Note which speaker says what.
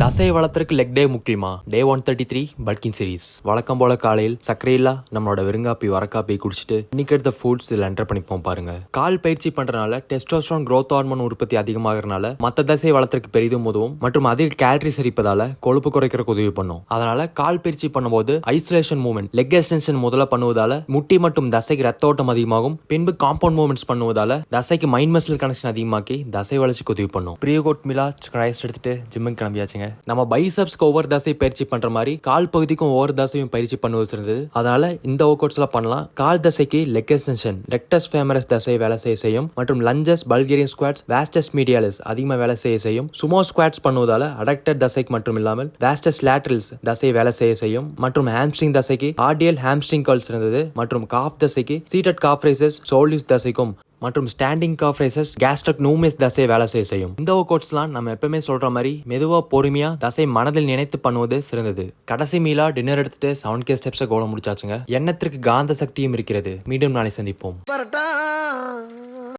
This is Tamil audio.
Speaker 1: தசையை வளர்த்துறதுக்கு லெக் டே முக்கியமா? டே 133 பல்கிங் சீரிஸ். வழக்கம் போல காலையில் சர்க்கரையில்லா நம்மளோட வெறுங்காப்பி வரக்காப்பி குடிச்சிட்டு இன்னைக்கு எடுத்த ஃபுட்ஸ் இதில் என்டர் பண்ணிப்போம் பாருங்க. கால் பயிற்சி பண்றதுனால டெஸ்டோஸ்டெரான் growth ஹார்மோன் உற்பத்தி அதிகமாகறதுனால மற்ற தசையை வளர்த்துறதுக்கு பெரிதும் உதவும் மற்றும் அதிக கேலரி சரிப்பதால கொழுப்பு குறைக்கிறதுக்கு உதவி பண்ணும். அதனால கால் பயிற்சி பண்ணும்போது ஐசோலேஷன் மூவ்மெண்ட் லெக் எக்ஸ்டென்ஷன் முதல்ல பண்ணுவதால முட்டி மற்றும் தசைக்கு ரத்த ஓட்டம் அதிகமாகும். பின்பு காம்பவுண்ட் மூவ்மெண்ட்ஸ் பண்ணுவதால தசைக்கு மைண்ட் மசில் கனெக்ஷன் அதிகமாக்கி தசை வளர்ச்சிக்கு உதவி பண்ணும். பிரியோகோட் மிலா ரைஸ் எடுத்துட்டு ஜிம்முக்கு கிளம்பியாச்சுங்க. நம்ம பைசப்ஸ்க்கு ஒவ்வொரு தசை பயிற்சி பண்ற மாதிரி கால் பகுதிக்கும் ஒவ்வொரு தசையும் பயிற்சி பண்ணுவது சிறந்தது. அதனால இந்த ஒர்க் அவுட்ஸ் எல்லாம் பண்ணலாம். கால் தசைக்கு லெக் எக்ஸ்டென்ஷன் ரெக்டஸ் ஃபேமரஸ் தசை வேலை செய்யும் மற்றும் லஞ்சஸ் பல்கேரியன் ஸ்குவாட்ஸ் வாஸ்டஸ் மீடியாலிஸ் அதிகமாக வேலை செய்யும். சுமோ ஸ்குவாட்ஸ் பண்ணுவதால அடக்டர் தசைக்கு மட்டும் இல்லாமல் வாஸ்டஸ் லேட்டரல்ஸ் தசை வேலை செய்யும் மற்றும் ஹாம்ஸ்ட்ரிங் தசைக்கு ஆர்டியல் ஹாம்ஸ்ட்ரிங் கர்ல் சிறந்தது மற்றும் காஃப் தசைக்கு சீட்டட் காஃப் ரேசஸ் ஷோல்டர்ஸ் தசைக்கும் மற்றும் standing calf raises gastrocnemius தசை வேலை செய்யும். இந்த ஒர்க் அவுட்ஸ்லாம் நம்ம எப்பவுமே சொல்ற மாதிரி மெதுவா பொறுமையா தசை மனதில் நினைத்து பண்ணுவது சிறந்தது. கடைசி மீலா டின்னர் எடுத்துட்டு 7K ஸ்டெப்ஸை கோல முடிச்சாச்சுங்க. எண்ணத்திற்கு காந்த சக்தியும் இருக்கிறது. மீண்டும் நாளை சந்திப்போம்.